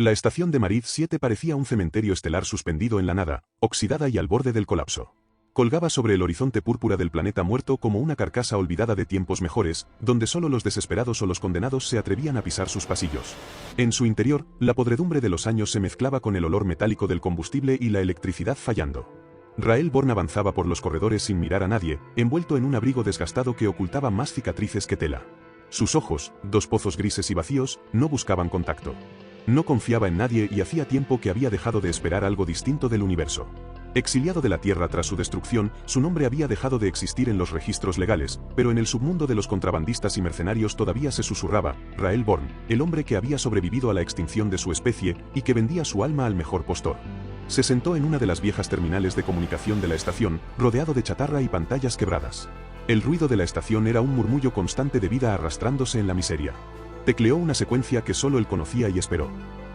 La estación de Marid 7 parecía un cementerio estelar suspendido en la nada, oxidada y al borde del colapso. Colgaba sobre el horizonte púrpura del planeta muerto como una carcasa olvidada de tiempos mejores, donde solo los desesperados o los condenados se atrevían a pisar sus pasillos. En su interior, la podredumbre de los años se mezclaba con el olor metálico del combustible y la electricidad fallando. Rael Born avanzaba por los corredores sin mirar a nadie, envuelto en un abrigo desgastado que ocultaba más cicatrices que tela. Sus ojos, dos pozos grises y vacíos, no buscaban contacto. No confiaba en nadie y hacía tiempo que había dejado de esperar algo distinto del universo. Exiliado de la Tierra tras su destrucción, su nombre había dejado de existir en los registros legales, pero en el submundo de los contrabandistas y mercenarios todavía se susurraba, Rael Born, el hombre que había sobrevivido a la extinción de su especie y que vendía su alma al mejor postor. Se sentó en una de las viejas terminales de comunicación de la estación, rodeado de chatarra y pantallas quebradas. El ruido de la estación era un murmullo constante de vida arrastrándose en la miseria. Tecleó una secuencia que solo él conocía y esperó.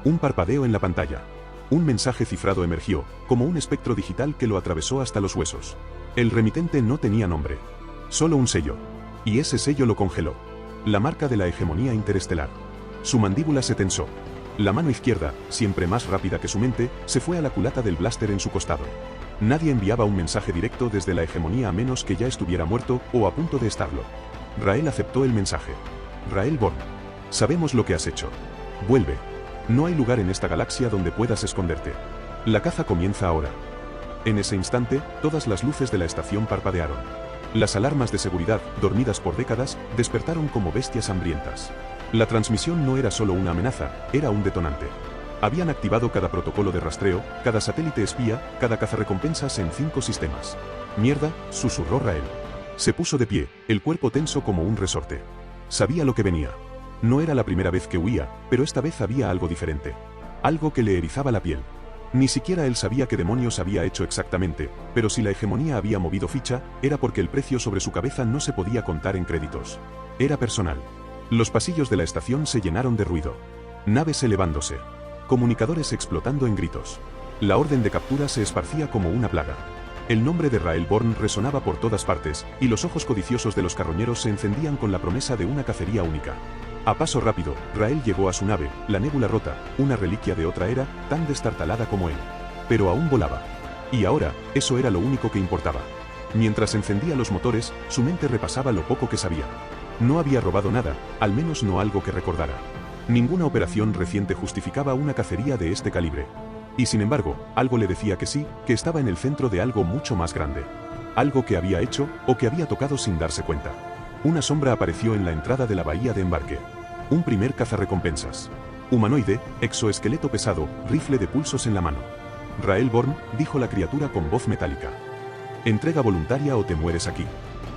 Un parpadeo en la pantalla. Un mensaje cifrado emergió, como un espectro digital que lo atravesó hasta los huesos. El remitente no tenía nombre. Solo un sello. Y ese sello lo congeló. La marca de la hegemonía interestelar. Su mandíbula se tensó. La mano izquierda, siempre más rápida que su mente, se fue a la culata del blaster en su costado. Nadie enviaba un mensaje directo desde la hegemonía a menos que ya estuviera muerto o a punto de estarlo. Rael aceptó el mensaje. Rael Born. Sabemos lo que has hecho. Vuelve. No hay lugar en esta galaxia donde puedas esconderte. La caza comienza ahora. En ese instante, todas las luces de la estación parpadearon. Las alarmas de seguridad, dormidas por décadas, despertaron como bestias hambrientas. La transmisión no era solo una amenaza, era un detonante. Habían activado cada protocolo de rastreo, cada satélite espía, cada cazarrecompensas en 5 sistemas. Mierda, susurró Rael. Se puso de pie, el cuerpo tenso como un resorte. Sabía lo que venía. No era la primera vez que huía, pero esta vez había algo diferente. Algo que le erizaba la piel. Ni siquiera él sabía qué demonios había hecho exactamente, pero si la hegemonía había movido ficha, era porque el precio sobre su cabeza no se podía contar en créditos. Era personal. Los pasillos de la estación se llenaron de ruido. Naves elevándose. Comunicadores explotando en gritos. La orden de captura se esparcía como una plaga. El nombre de Rael Born resonaba por todas partes, y los ojos codiciosos de los carroñeros se encendían con la promesa de una cacería única. A paso rápido, Rael llegó a su nave, la nébula rota, una reliquia de otra era, tan destartalada como él. Pero aún volaba. Y ahora, eso era lo único que importaba. Mientras encendía los motores, su mente repasaba lo poco que sabía. No había robado nada, al menos no algo que recordara. Ninguna operación reciente justificaba una cacería de este calibre. Y sin embargo, algo le decía que sí, que estaba en el centro de algo mucho más grande. Algo que había hecho, o que había tocado sin darse cuenta. Una sombra apareció en la entrada de la bahía de embarque. Un primer cazarrecompensas. Humanoide, exoesqueleto pesado, rifle de pulsos en la mano. Rael Born, dijo la criatura con voz metálica. Entrega voluntaria o te mueres aquí.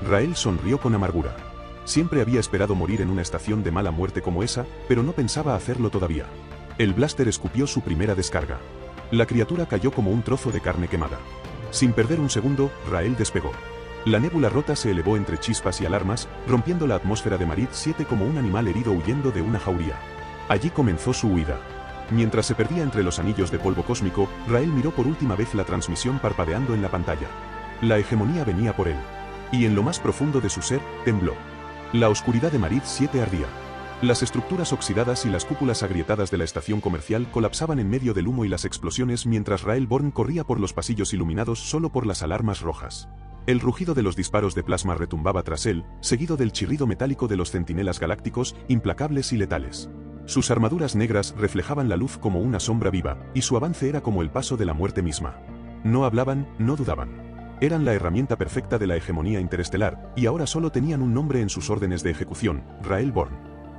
Rael sonrió con amargura. Siempre había esperado morir en una estación de mala muerte como esa, pero no pensaba hacerlo todavía. El blaster escupió su primera descarga. La criatura cayó como un trozo de carne quemada. Sin perder un segundo, Rael despegó. La nébula rota se elevó entre chispas y alarmas, rompiendo la atmósfera de Marid 7 como un animal herido huyendo de una jauría. Allí comenzó su huida. Mientras se perdía entre los anillos de polvo cósmico, Rael miró por última vez la transmisión parpadeando en la pantalla. La hegemonía venía por él. Y en lo más profundo de su ser, tembló. La oscuridad de Marid 7 ardía. Las estructuras oxidadas y las cúpulas agrietadas de la estación comercial colapsaban en medio del humo y las explosiones mientras Rael Born corría por los pasillos iluminados solo por las alarmas rojas. El rugido de los disparos de plasma retumbaba tras él, seguido del chirrido metálico de los centinelas galácticos, implacables y letales. Sus armaduras negras reflejaban la luz como una sombra viva, y su avance era como el paso de la muerte misma. No hablaban, no dudaban. Eran la herramienta perfecta de la hegemonía interestelar, y ahora solo tenían un nombre en sus órdenes de ejecución, Rael Born.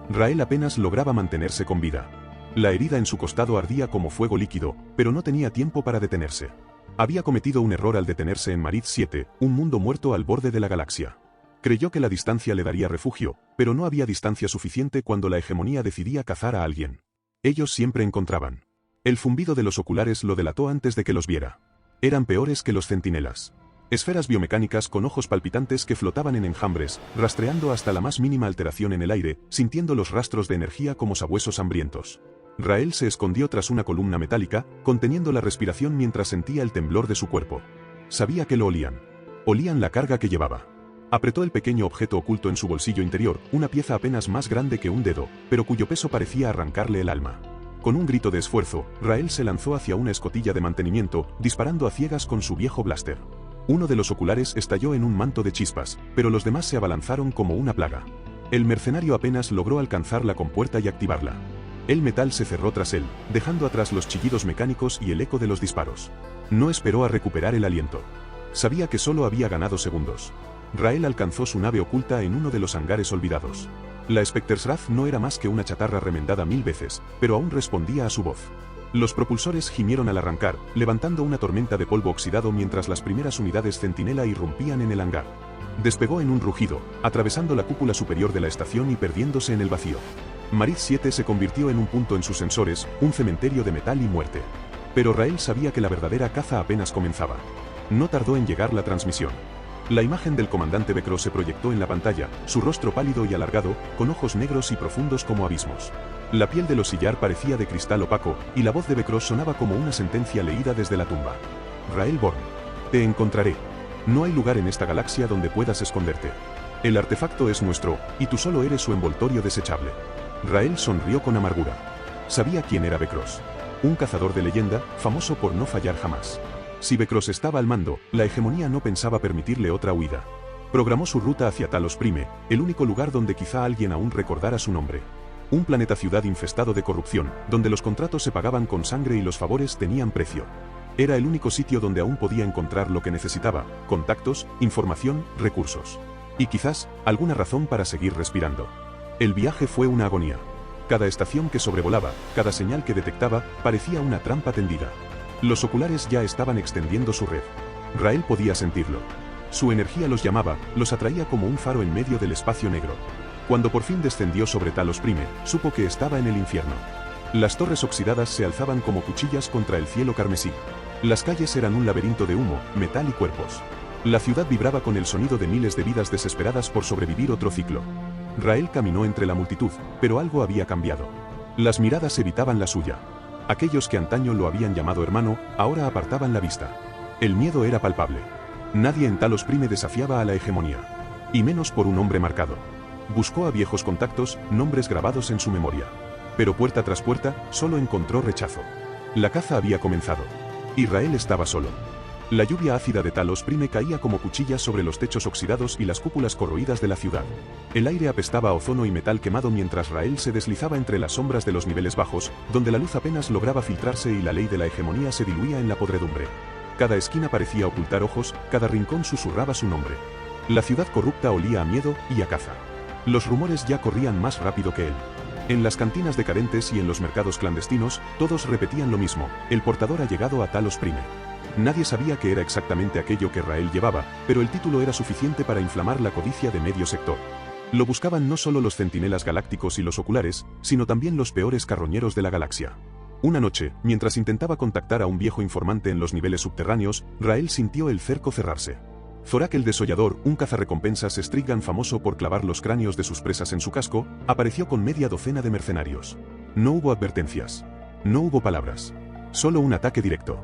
Rael apenas lograba mantenerse con vida. La herida en su costado ardía como fuego líquido, pero no tenía tiempo para detenerse. Había cometido un error al detenerse en Marid 7, un mundo muerto al borde de la galaxia. Creyó que la distancia le daría refugio, pero no había distancia suficiente cuando la hegemonía decidía cazar a alguien. Ellos siempre encontraban. El zumbido de los oculares lo delató antes de que los viera. Eran peores que los centinelas. Esferas biomecánicas con ojos palpitantes que flotaban en enjambres, rastreando hasta la más mínima alteración en el aire, sintiendo los rastros de energía como sabuesos hambrientos. Rael se escondió tras una columna metálica, conteniendo la respiración mientras sentía el temblor de su cuerpo. Sabía que lo olían. Olían la carga que llevaba. Apretó el pequeño objeto oculto en su bolsillo interior, una pieza apenas más grande que un dedo, pero cuyo peso parecía arrancarle el alma. Con un grito de esfuerzo, Rael se lanzó hacia una escotilla de mantenimiento, disparando a ciegas con su viejo blaster. Uno de los oculares estalló en un manto de chispas, pero los demás se abalanzaron como una plaga. El mercenario apenas logró alcanzar la compuerta y activarla. El metal se cerró tras él, dejando atrás los chillidos mecánicos y el eco de los disparos. No esperó a recuperar el aliento. Sabía que solo había ganado segundos. Rael alcanzó su nave oculta en uno de los hangares olvidados. La Spectresrath no era más que una chatarra remendada 1000 veces, pero aún respondía a su voz. Los propulsores gimieron al arrancar, levantando una tormenta de polvo oxidado mientras las primeras unidades centinela irrumpían en el hangar. Despegó en un rugido, atravesando la cúpula superior de la estación y perdiéndose en el vacío. Mariz 7 se convirtió en un punto en sus sensores, un cementerio de metal y muerte. Pero Rael sabía que la verdadera caza apenas comenzaba. No tardó en llegar la transmisión. La imagen del comandante Becro se proyectó en la pantalla, su rostro pálido y alargado, con ojos negros y profundos como abismos. La piel de los sillar parecía de cristal opaco, y la voz de Becro sonaba como una sentencia leída desde la tumba. Rael Born. Te encontraré. No hay lugar en esta galaxia donde puedas esconderte. El artefacto es nuestro, y tú solo eres su envoltorio desechable. Rael sonrió con amargura. Sabía quién era Becros. Un cazador de leyenda, famoso por no fallar jamás. Si Becros estaba al mando, la hegemonía no pensaba permitirle otra huida. Programó su ruta hacia Talos Prime, el único lugar donde quizá alguien aún recordara su nombre. Un planeta ciudad infestado de corrupción, donde los contratos se pagaban con sangre y los favores tenían precio. Era el único sitio donde aún podía encontrar lo que necesitaba: contactos, información, recursos. Y quizás, alguna razón para seguir respirando. El viaje fue una agonía. Cada estación que sobrevolaba, cada señal que detectaba, parecía una trampa tendida. Los oculares ya estaban extendiendo su red. Rael podía sentirlo. Su energía los llamaba, los atraía como un faro en medio del espacio negro. Cuando por fin descendió sobre Talos Prime, supo que estaba en el infierno. Las torres oxidadas se alzaban como cuchillas contra el cielo carmesí. Las calles eran un laberinto de humo, metal y cuerpos. La ciudad vibraba con el sonido de miles de vidas desesperadas por sobrevivir otro ciclo. Rael caminó entre la multitud, pero algo había cambiado. Las miradas evitaban la suya. Aquellos que antaño lo habían llamado hermano, ahora apartaban la vista. El miedo era palpable. Nadie en Talos Prime desafiaba a la hegemonía. Y menos por un hombre marcado. Buscó a viejos contactos, nombres grabados en su memoria. Pero puerta tras puerta, solo encontró rechazo. La caza había comenzado. Y Rael estaba solo. La lluvia ácida de Talos Prime caía como cuchillas sobre los techos oxidados y las cúpulas corroídas de la ciudad. El aire apestaba a ozono y metal quemado mientras Rael se deslizaba entre las sombras de los niveles bajos, donde la luz apenas lograba filtrarse y la ley de la hegemonía se diluía en la podredumbre. Cada esquina parecía ocultar ojos, cada rincón susurraba su nombre. La ciudad corrupta olía a miedo y a caza. Los rumores ya corrían más rápido que él. En las cantinas decadentes y en los mercados clandestinos, todos repetían lo mismo: el portador ha llegado a Talos Prime. Nadie sabía qué era exactamente aquello que Rael llevaba, pero el título era suficiente para inflamar la codicia de medio sector. Lo buscaban no solo los centinelas galácticos y los oculares, sino también los peores carroñeros de la galaxia. Una noche, mientras intentaba contactar a un viejo informante en los niveles subterráneos, Rael sintió el cerco cerrarse. Zorak el desollador, un cazarrecompensas Strigan famoso por clavar los cráneos de sus presas en su casco, apareció con media docena de mercenarios. No hubo advertencias. No hubo palabras. Solo un ataque directo.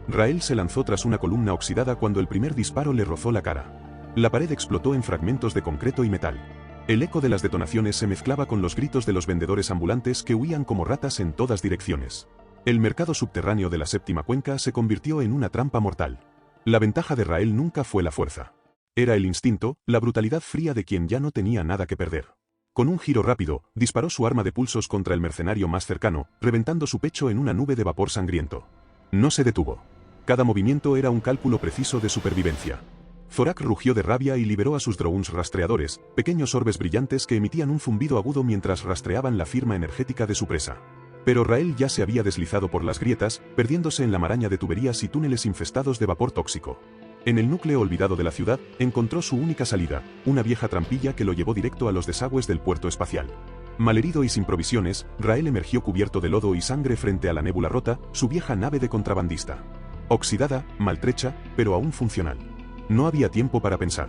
Rael se lanzó tras una columna oxidada cuando el primer disparo le rozó la cara. La pared explotó en fragmentos de concreto y metal. El eco de las detonaciones se mezclaba con los gritos de los vendedores ambulantes que huían como ratas en todas direcciones. El mercado subterráneo de la séptima cuenca se convirtió en una trampa mortal. La ventaja de Rael nunca fue la fuerza. Era el instinto, la brutalidad fría de quien ya no tenía nada que perder. Con un giro rápido, disparó su arma de pulsos contra el mercenario más cercano, reventando su pecho en una nube de vapor sangriento. No se detuvo. Cada movimiento era un cálculo preciso de supervivencia. Zorak rugió de rabia y liberó a sus drones rastreadores, pequeños orbes brillantes que emitían un zumbido agudo mientras rastreaban la firma energética de su presa. Pero Rael ya se había deslizado por las grietas, perdiéndose en la maraña de tuberías y túneles infestados de vapor tóxico. En el núcleo olvidado de la ciudad, encontró su única salida, una vieja trampilla que lo llevó directo a los desagües del puerto espacial. Malherido y sin provisiones, Rael emergió cubierto de lodo y sangre frente a la nébula rota, su vieja nave de contrabandista. Oxidada, maltrecha, pero aún funcional. No había tiempo para pensar.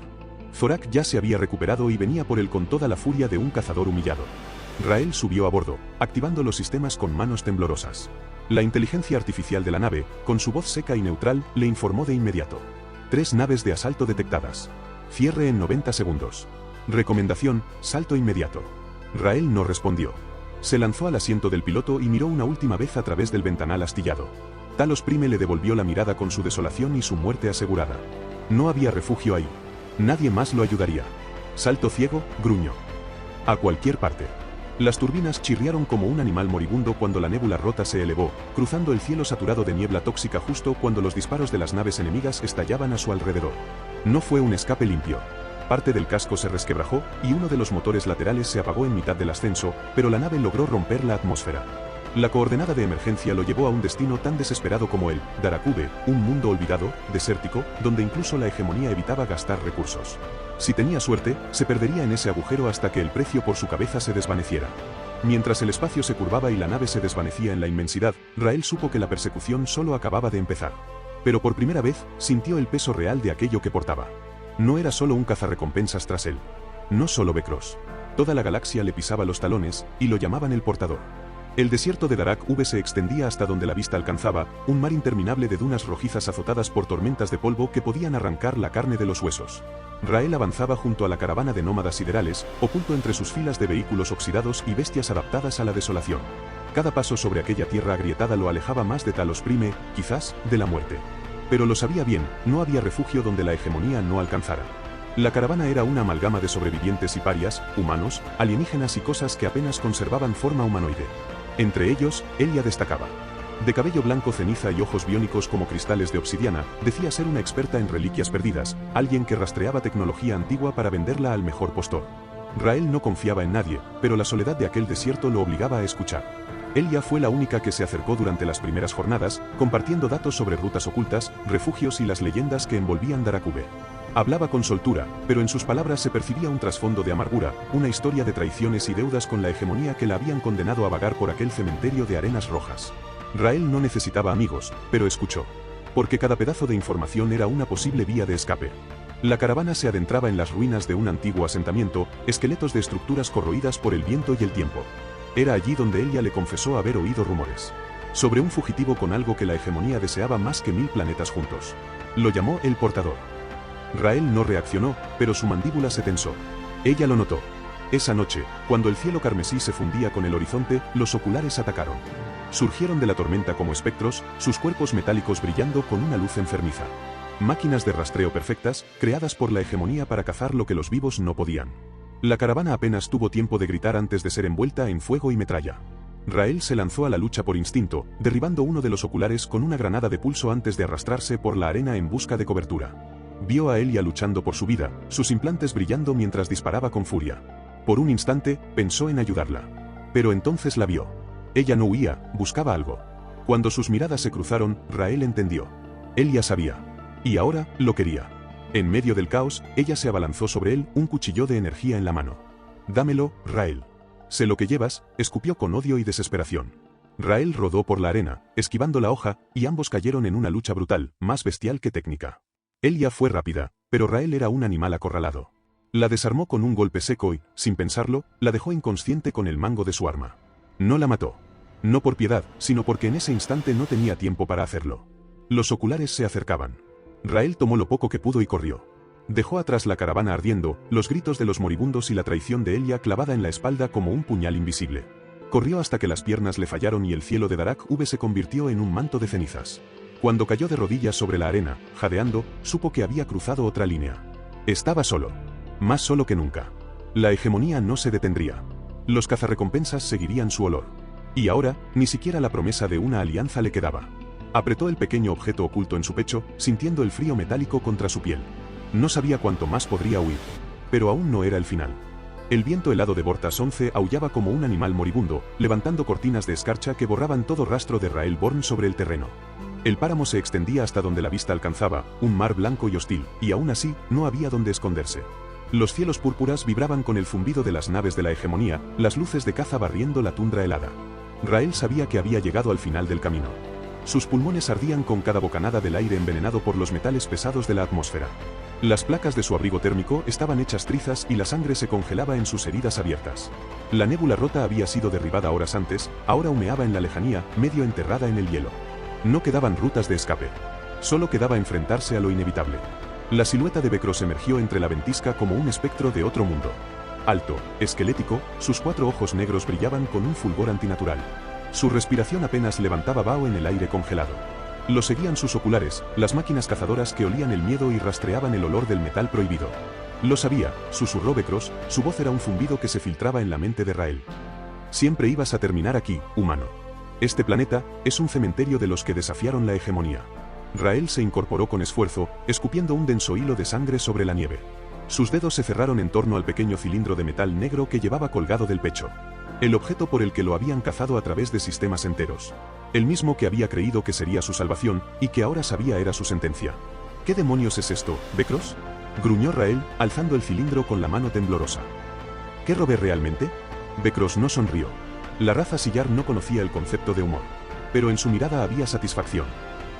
Zorak ya se había recuperado y venía por él con toda la furia de un cazador humillado. Rael subió a bordo, activando los sistemas con manos temblorosas. La inteligencia artificial de la nave, con su voz seca y neutral, le informó de inmediato. 3 naves de asalto detectadas. Cierre en 90 segundos. Recomendación: salto inmediato. Rael no respondió. Se lanzó al asiento del piloto y miró una última vez a través del ventanal astillado. Talos Prime le devolvió la mirada con su desolación y su muerte asegurada. No había refugio ahí. Nadie más lo ayudaría. Salto ciego, gruñó. A cualquier parte. Las turbinas chirriaron como un animal moribundo cuando la nébula rota se elevó, cruzando el cielo saturado de niebla tóxica justo cuando los disparos de las naves enemigas estallaban a su alrededor. No fue un escape limpio. Parte del casco se resquebrajó y uno de los motores laterales se apagó en mitad del ascenso, pero la nave logró romper la atmósfera. La coordenada de emergencia lo llevó a un destino tan desesperado como el Darakube, un mundo olvidado, desértico, donde incluso la hegemonía evitaba gastar recursos. Si tenía suerte, se perdería en ese agujero hasta que el precio por su cabeza se desvaneciera. Mientras el espacio se curvaba y la nave se desvanecía en la inmensidad, Rael supo que la persecución solo acababa de empezar. Pero por primera vez, sintió el peso real de aquello que portaba. No era solo un cazarrecompensas tras él. No solo Becross. Toda la galaxia le pisaba los talones, y lo llamaban el portador. El desierto de Darak V se extendía hasta donde la vista alcanzaba, un mar interminable de dunas rojizas azotadas por tormentas de polvo que podían arrancar la carne de los huesos. Rael avanzaba junto a la caravana de nómadas siderales, oculto entre sus filas de vehículos oxidados y bestias adaptadas a la desolación. Cada paso sobre aquella tierra agrietada lo alejaba más de Talos Prime, quizás, de la muerte. Pero lo sabía bien, no había refugio donde la hegemonía no alcanzara. La caravana era una amalgama de sobrevivientes y parias, humanos, alienígenas y cosas que apenas conservaban forma humanoide. Entre ellos, Elia destacaba. De cabello blanco ceniza y ojos biónicos como cristales de obsidiana, decía ser una experta en reliquias perdidas, alguien que rastreaba tecnología antigua para venderla al mejor postor. Rael no confiaba en nadie, pero la soledad de aquel desierto lo obligaba a escuchar. Elia fue la única que se acercó durante las primeras jornadas, compartiendo datos sobre rutas ocultas, refugios y las leyendas que envolvían Darakube. Hablaba con soltura, pero en sus palabras se percibía un trasfondo de amargura, una historia de traiciones y deudas con la hegemonía que la habían condenado a vagar por aquel cementerio de arenas rojas. Rael no necesitaba amigos, pero escuchó. Porque cada pedazo de información era una posible vía de escape. La caravana se adentraba en las ruinas de un antiguo asentamiento, esqueletos de estructuras corroídas por el viento y el tiempo. Era allí donde Elia le confesó haber oído rumores. Sobre un fugitivo con algo que la hegemonía deseaba más que 1000 planetas juntos. Lo llamó el portador. Rael no reaccionó, pero su mandíbula se tensó. Ella lo notó. Esa noche, cuando el cielo carmesí se fundía con el horizonte, los oculares atacaron. Surgieron de la tormenta como espectros, sus cuerpos metálicos brillando con una luz enfermiza. Máquinas de rastreo perfectas, creadas por la hegemonía para cazar lo que los vivos no podían. La caravana apenas tuvo tiempo de gritar antes de ser envuelta en fuego y metralla. Rael se lanzó a la lucha por instinto, derribando uno de los oculares con una granada de pulso antes de arrastrarse por la arena en busca de cobertura. Vio a Elia luchando por su vida, sus implantes brillando mientras disparaba con furia. Por un instante, pensó en ayudarla. Pero entonces la vio. Ella no huía, buscaba algo. Cuando sus miradas se cruzaron, Rael entendió. Elia sabía. Y ahora, lo quería. En medio del caos, ella se abalanzó sobre él, un cuchillo de energía en la mano. Dámelo, Rael. Sé lo que llevas, escupió con odio y desesperación. Rael rodó por la arena, esquivando la hoja, y ambos cayeron en una lucha brutal, más bestial que técnica. Elia fue rápida, pero Rael era un animal acorralado. La desarmó con un golpe seco y, sin pensarlo, la dejó inconsciente con el mango de su arma. No la mató. No por piedad, sino porque en ese instante no tenía tiempo para hacerlo. Los oculares se acercaban. Rael tomó lo poco que pudo y corrió. Dejó atrás la caravana ardiendo, los gritos de los moribundos y la traición de Elia clavada en la espalda como un puñal invisible. Corrió hasta que las piernas le fallaron y el cielo de Darak V se convirtió en un manto de cenizas. Cuando cayó de rodillas sobre la arena, jadeando, supo que había cruzado otra línea. Estaba solo. Más solo que nunca. La hegemonía no se detendría. Los cazarrecompensas seguirían su olor. Y ahora, ni siquiera la promesa de una alianza le quedaba. Apretó el pequeño objeto oculto en su pecho, sintiendo el frío metálico contra su piel. No sabía cuánto más podría huir. Pero aún no era el final. El viento helado de Vortas 11 aullaba como un animal moribundo, levantando cortinas de escarcha que borraban todo rastro de Rael Born sobre el terreno. El páramo se extendía hasta donde la vista alcanzaba, un mar blanco y hostil, y aún así, no había donde esconderse. Los cielos púrpuras vibraban con el zumbido de las naves de la hegemonía, las luces de caza barriendo la tundra helada. Rael sabía que había llegado al final del camino. Sus pulmones ardían con cada bocanada del aire envenenado por los metales pesados de la atmósfera. Las placas de su abrigo térmico estaban hechas trizas y la sangre se congelaba en sus heridas abiertas. La nébula rota había sido derribada horas antes, ahora humeaba en la lejanía, medio enterrada en el hielo. No quedaban rutas de escape. Solo quedaba enfrentarse a lo inevitable. La silueta de Becross emergió entre la ventisca como un espectro de otro mundo. Alto, esquelético, sus 4 ojos negros brillaban con un fulgor antinatural. Su respiración apenas levantaba vaho en el aire congelado. Lo seguían sus oculares, las máquinas cazadoras que olían el miedo y rastreaban el olor del metal prohibido. Lo sabía, susurró Becros, su voz era un zumbido que se filtraba en la mente de Rael. Siempre ibas a terminar aquí, humano. Este planeta es un cementerio de los que desafiaron la hegemonía. Rael se incorporó con esfuerzo, escupiendo un denso hilo de sangre sobre la nieve. Sus dedos se cerraron en torno al pequeño cilindro de metal negro que llevaba colgado del pecho. El objeto por el que lo habían cazado a través de sistemas enteros. El mismo que había creído que sería su salvación, y que ahora sabía era su sentencia. ¿Qué demonios es esto, Becros?, gruñó Rael, alzando el cilindro con la mano temblorosa. ¿Qué robé realmente? Becros no sonrió. La raza sillar no conocía el concepto de humor. Pero en su mirada había satisfacción.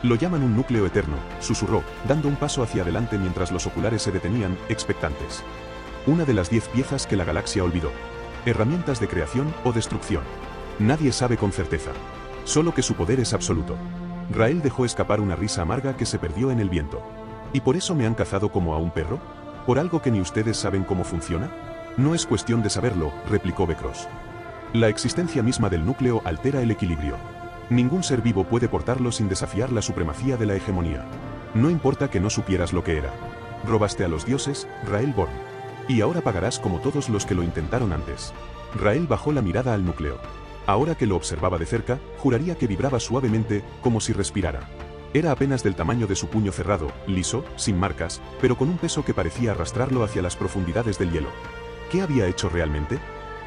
Lo llaman un núcleo eterno, susurró, dando un paso hacia adelante mientras los oculares se detenían, expectantes. Una de las 10 piezas que la galaxia olvidó. Herramientas de creación o destrucción. Nadie sabe con certeza. Solo que su poder es absoluto. Rael dejó escapar una risa amarga que se perdió en el viento. ¿Y por eso me han cazado como a un perro? ¿Por algo que ni ustedes saben cómo funciona? No es cuestión de saberlo, replicó Becros. La existencia misma del núcleo altera el equilibrio. Ningún ser vivo puede portarlo sin desafiar la supremacía de la hegemonía. No importa que no supieras lo que era. Robaste a los dioses, Rael Born. Y ahora pagarás como todos los que lo intentaron antes. Rael bajó la mirada al núcleo. Ahora que lo observaba de cerca, juraría que vibraba suavemente, como si respirara. Era apenas del tamaño de su puño cerrado, liso, sin marcas, pero con un peso que parecía arrastrarlo hacia las profundidades del hielo. ¿Qué había hecho realmente?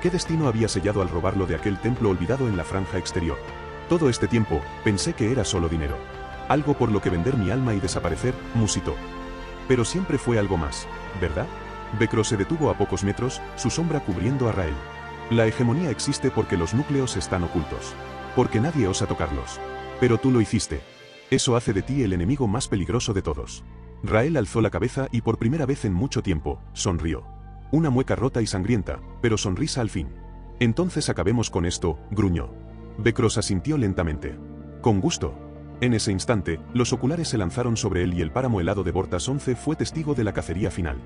¿Qué destino había sellado al robarlo de aquel templo olvidado en la franja exterior? Todo este tiempo, pensé que era solo dinero. Algo por lo que vender mi alma y desaparecer, musitó. Pero siempre fue algo más, ¿verdad? Becros se detuvo a pocos metros, su sombra cubriendo a Rael. La hegemonía existe porque los núcleos están ocultos. Porque nadie osa tocarlos. Pero tú lo hiciste. Eso hace de ti el enemigo más peligroso de todos. Rael alzó la cabeza y por primera vez en mucho tiempo, sonrió. Una mueca rota y sangrienta, pero sonrisa al fin. Entonces acabemos con esto, gruñó. Becros asintió lentamente. Con gusto. En ese instante, los oculares se lanzaron sobre él y el páramo helado de Bortas 11 fue testigo de la cacería final.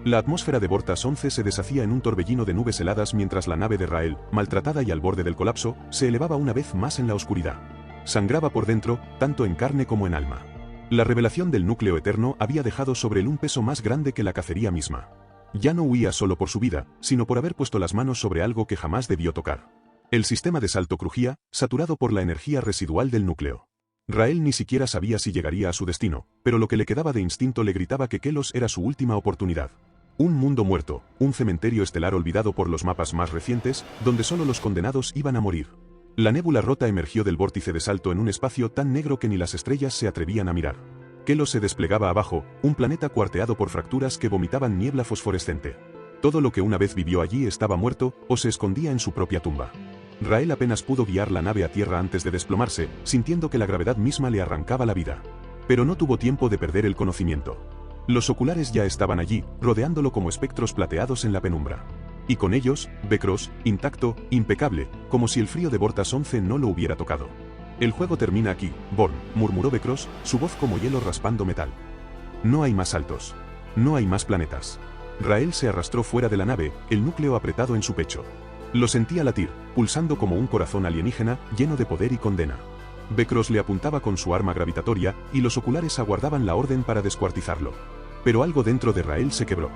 La atmósfera de Bortas 11 se deshacía en un torbellino de nubes heladas mientras la nave de Rael, maltratada y al borde del colapso, se elevaba una vez más en la oscuridad. Sangraba por dentro, tanto en carne como en alma. La revelación del núcleo eterno había dejado sobre él un peso más grande que la cacería misma. Ya no huía solo por su vida, sino por haber puesto las manos sobre algo que jamás debió tocar. El sistema de salto crujía, saturado por la energía residual del núcleo. Rael ni siquiera sabía si llegaría a su destino, pero lo que le quedaba de instinto le gritaba que Kelos era su última oportunidad. Un mundo muerto, un cementerio estelar olvidado por los mapas más recientes, donde solo los condenados iban a morir. La nébula rota emergió del vórtice de salto en un espacio tan negro que ni las estrellas se atrevían a mirar. Kelos se desplegaba abajo, un planeta cuarteado por fracturas que vomitaban niebla fosforescente. Todo lo que una vez vivió allí estaba muerto, o se escondía en su propia tumba. Rael apenas pudo guiar la nave a tierra antes de desplomarse, sintiendo que la gravedad misma le arrancaba la vida. Pero no tuvo tiempo de perder el conocimiento. Los oculares ya estaban allí, rodeándolo como espectros plateados en la penumbra. Y con ellos, Becros, intacto, impecable, como si el frío de Bortas 11 no lo hubiera tocado. El juego termina aquí, Born, murmuró Becros, su voz como hielo raspando metal. No hay más saltos. No hay más planetas. Rael se arrastró fuera de la nave, el núcleo apretado en su pecho. Lo sentía latir, pulsando como un corazón alienígena, lleno de poder y condena. Becros le apuntaba con su arma gravitatoria, y los oculares aguardaban la orden para descuartizarlo. Pero algo dentro de Rael se quebró.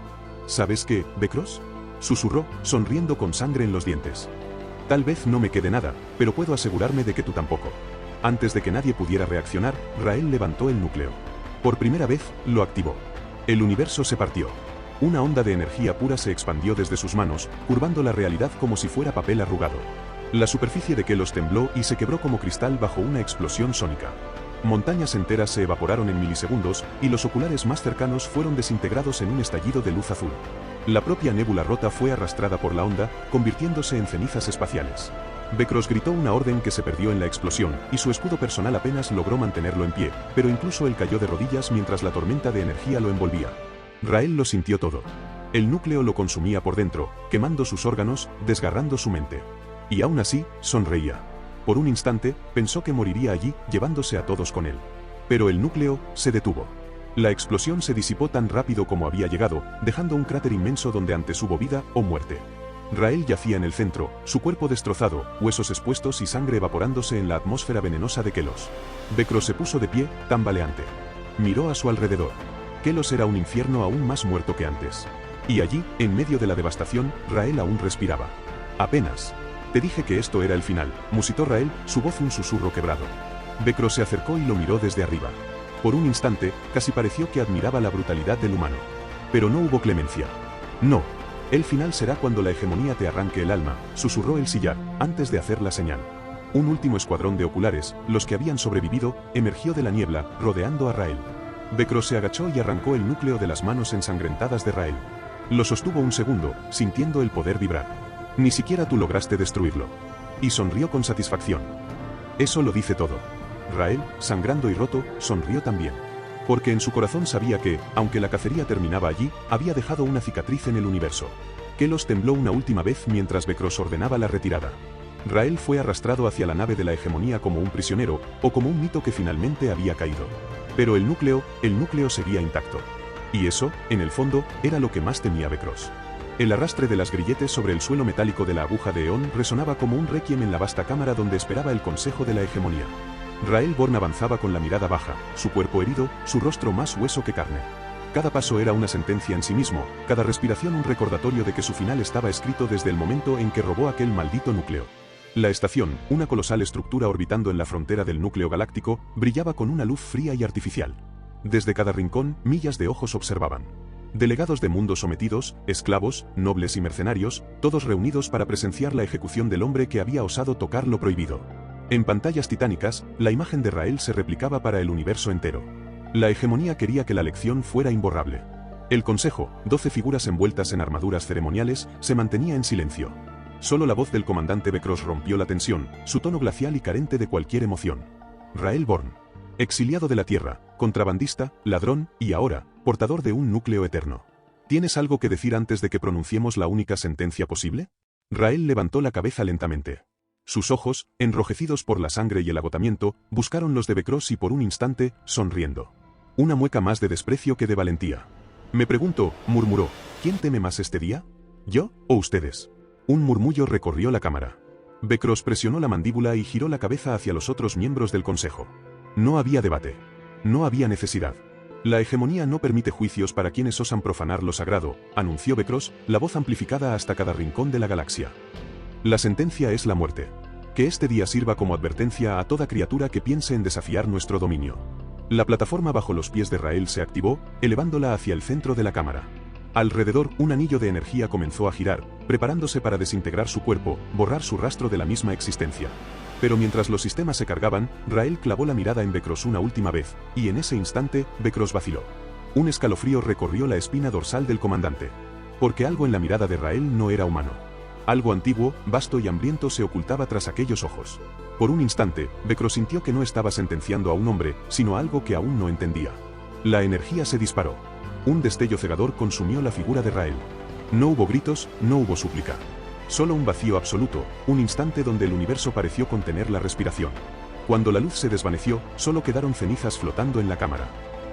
¿Sabes qué, Becros?, susurró, sonriendo con sangre en los dientes. Tal vez no me quede nada, pero puedo asegurarme de que tú tampoco. Antes de que nadie pudiera reaccionar, Rael levantó el núcleo. Por primera vez, lo activó. El universo se partió. Una onda de energía pura se expandió desde sus manos, curvando la realidad como si fuera papel arrugado. La superficie de Kelos tembló y se quebró como cristal bajo una explosión sónica. Montañas enteras se evaporaron en milisegundos, y los oculares más cercanos fueron desintegrados en un estallido de luz azul. La propia nébula rota fue arrastrada por la onda, convirtiéndose en cenizas espaciales. Becros gritó una orden que se perdió en la explosión, y su escudo personal apenas logró mantenerlo en pie, pero incluso él cayó de rodillas mientras la tormenta de energía lo envolvía. Rael lo sintió todo. El núcleo lo consumía por dentro, quemando sus órganos, desgarrando su mente. Y aún así, sonreía. Por un instante, pensó que moriría allí, llevándose a todos con él. Pero el núcleo se detuvo. La explosión se disipó tan rápido como había llegado, dejando un cráter inmenso donde antes hubo vida o muerte. Rael yacía en el centro, su cuerpo destrozado, huesos expuestos y sangre evaporándose en la atmósfera venenosa de Kelos. Bekros se puso de pie, tambaleante. Miró a su alrededor. Kelos era un infierno aún más muerto que antes. Y allí, en medio de la devastación, Rael aún respiraba. Apenas. Te dije que esto era el final, musitó Rael, su voz un susurro quebrado. Bekros se acercó y lo miró desde arriba. Por un instante, casi pareció que admiraba la brutalidad del humano. Pero no hubo clemencia. No. El final será cuando la hegemonía te arranque el alma, susurró el sillar, antes de hacer la señal. Un último escuadrón de oculares, los que habían sobrevivido, emergió de la niebla, rodeando a Rael. Bekros se agachó y arrancó el núcleo de las manos ensangrentadas de Rael. Lo sostuvo un segundo, sintiendo el poder vibrar. Ni siquiera tú lograste destruirlo. Y sonrió con satisfacción. Eso lo dice todo. Rael, sangrando y roto, sonrió también. Porque en su corazón sabía que, aunque la cacería terminaba allí, había dejado una cicatriz en el universo. Kelos tembló una última vez mientras Bekros ordenaba la retirada. Rael fue arrastrado hacia la nave de la hegemonía como un prisionero, o como un mito que finalmente había caído. Pero el núcleo seguía intacto. Y eso, en el fondo, era lo que más temía Bekros. El arrastre de las grilletes sobre el suelo metálico de la aguja de Eón resonaba como un requiem en la vasta cámara donde esperaba el consejo de la hegemonía. Rael Born avanzaba con la mirada baja, su cuerpo herido, su rostro más hueso que carne. Cada paso era una sentencia en sí mismo, cada respiración un recordatorio de que su final estaba escrito desde el momento en que robó aquel maldito núcleo. La estación, una colosal estructura orbitando en la frontera del núcleo galáctico, brillaba con una luz fría y artificial. Desde cada rincón, millas de ojos observaban. Delegados de mundos sometidos, esclavos, nobles y mercenarios, todos reunidos para presenciar la ejecución del hombre que había osado tocar lo prohibido. En pantallas titánicas, la imagen de Rael se replicaba para el universo entero. La hegemonía quería que la lección fuera imborrable. El consejo, 12 figuras envueltas en armaduras ceremoniales, se mantenía en silencio. Solo la voz del comandante Bekros rompió la tensión, su tono glacial y carente de cualquier emoción. Rael Born. Exiliado de la Tierra, contrabandista, ladrón, y ahora, portador de un núcleo eterno. ¿Tienes algo que decir antes de que pronunciemos la única sentencia posible? Rael levantó la cabeza lentamente. Sus ojos, enrojecidos por la sangre y el agotamiento, buscaron los de Bekros y por un instante, sonriendo. Una mueca más de desprecio que de valentía. Me pregunto, murmuró, ¿quién teme más este día? ¿Yo o ustedes? Un murmullo recorrió la cámara. Bekros presionó la mandíbula y giró la cabeza hacia los otros miembros del consejo. No había debate. No había necesidad. La hegemonía no permite juicios para quienes osan profanar lo sagrado, anunció Bekros, la voz amplificada hasta cada rincón de la galaxia. La sentencia es la muerte. Que este día sirva como advertencia a toda criatura que piense en desafiar nuestro dominio. La plataforma bajo los pies de Rael se activó, elevándola hacia el centro de la cámara. Alrededor, un anillo de energía comenzó a girar, preparándose para desintegrar su cuerpo, borrar su rastro de la misma existencia. Pero mientras los sistemas se cargaban, Rael clavó la mirada en Bekros una última vez, y en ese instante, Bekros vaciló. Un escalofrío recorrió la espina dorsal del comandante. Porque algo en la mirada de Rael no era humano. Algo antiguo, vasto y hambriento se ocultaba tras aquellos ojos. Por un instante, Bekros sintió que no estaba sentenciando a un hombre, sino a algo que aún no entendía. La energía se disparó. Un destello cegador consumió la figura de Rael. No hubo gritos, no hubo súplica. Solo un vacío absoluto, un instante donde el universo pareció contener la respiración. Cuando la luz se desvaneció, solo quedaron cenizas flotando en la cámara.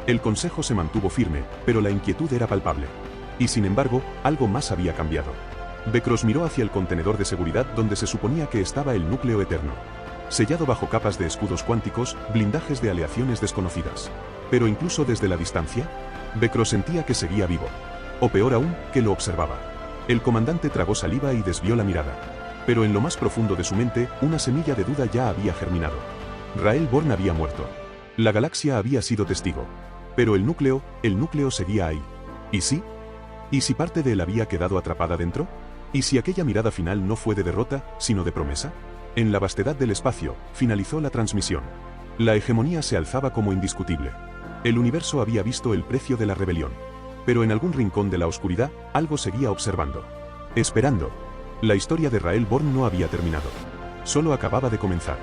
El consejo se mantuvo firme, pero la inquietud era palpable. Y sin embargo, algo más había cambiado. Bekros miró hacia el contenedor de seguridad donde se suponía que estaba el núcleo eterno. Sellado bajo capas de escudos cuánticos, blindajes de aleaciones desconocidas. Pero incluso desde la distancia, Bekros sentía que seguía vivo. O peor aún, que lo observaba. El comandante tragó saliva y desvió la mirada. Pero en lo más profundo de su mente, una semilla de duda ya había germinado. Rael Born había muerto. La galaxia había sido testigo. Pero el núcleo seguía ahí. ¿Y sí? ¿Y si parte de él había quedado atrapada dentro? ¿Y si aquella mirada final no fue de derrota, sino de promesa? En la vastedad del espacio, finalizó la transmisión. La hegemonía se alzaba como indiscutible. El universo había visto el precio de la rebelión. Pero en algún rincón de la oscuridad, algo seguía observando. Esperando. La historia de Rael Born no había terminado. Solo acababa de comenzar.